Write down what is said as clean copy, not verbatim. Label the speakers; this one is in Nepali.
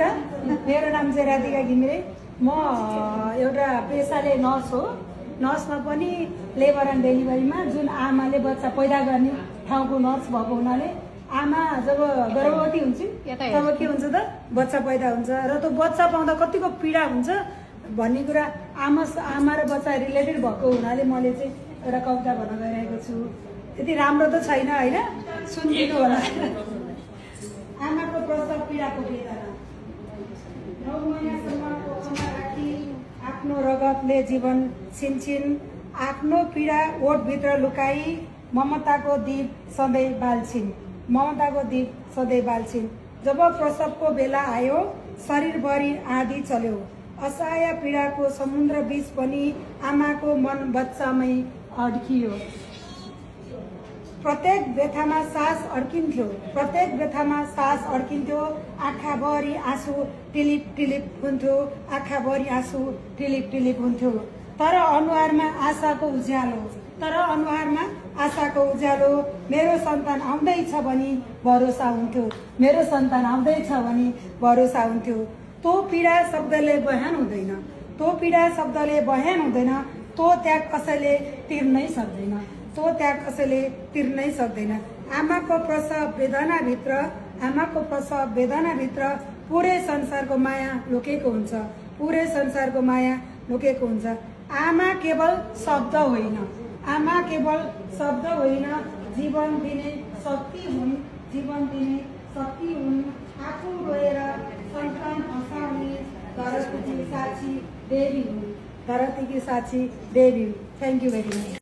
Speaker 1: नमस्कार, मेरो नाम चाहिँ राधिका घिमिरे। म एउटा पेसाले नर्स हो। नर्समा पनि लेबर एन्ड डेलिभरीमा जुन आमाले बच्चा पैदा गर्ने ठाउँको नर्स भएको हुनाले आमा जब गर्भवती हुन्छ तब के हुन्छ त बच्चा पैदा हुन्छ र त्यो बच्चा पाउँदा कतिको पीडा हुन्छ भन्ने कुरा आमा र बच्चा रिलेटेड भएको हुनाले मैले चाहिँ एउटा कविता भन्न गइरहेको छु। त्यति राम्रो त छैन हैन, सुनिदिनु होला। आमाको प्रसव पीडाको वेदना। 9 महिनासम्मको आमा राखी आफ्नो रगतले जीवन छिनछिन, आफ्नो पीडा ओठभित्र लुकाई ममताको दीप सधैँ बाल्छिन्, ममताको दीप सधैँ बाल्छिन्। जब प्रसवको बेला आयो शरीरभरि आँधी चल्यो, असहाय पीडाको समुद्र बीच पनि आमाको मन बच्चामै अड्कियो। प्रत्येक व्यथामा सास अड्किन्थ्यो, प्रत्येक व्यथामा सास अड्किन्थ्यो। आँखाभरि आँसु टिलिप टिलिप हुन्थ्यो, आँखाभरि आँसु टिलिप टिलिप हुन्थ्यो। तर अनुहारमा आशाको उज्यालो, तर अनुहारमा आशाको उज्यालो। मेरो सन्तान आउँदैछ भनी भरोसा हुन्थ्यो, मेरो सन्तान आउँदैछ भनी भरोसा हुन्थ्यो। तो पीडा शब्दले बयान हुँदैन, तो पीडा शब्दले बयान हुँदैन, तो त्याग कसैले तिर्नै सक्दैन, तो त्याग कसैले तिर्नै सक्दैन। आमाको प्रसव वेदनाभित्र, आमाको प्रसव वेदनाभित्र पुरै संसारको माया लुकेको हुन्छ, पुरै संसारको माया लुकेको हुन्छ। आमा केवल शब्द होइन, आमा केवल शब्द होइन, जीवन दिने शक्ति हुन्, जीवन दिने शक्ति हुन्। आफू रोएर सन्तान हँसाउने धरतीकी साक्षी देवी हुन्, धरतीकी साक्षी देवी हुन्। Thank you very much.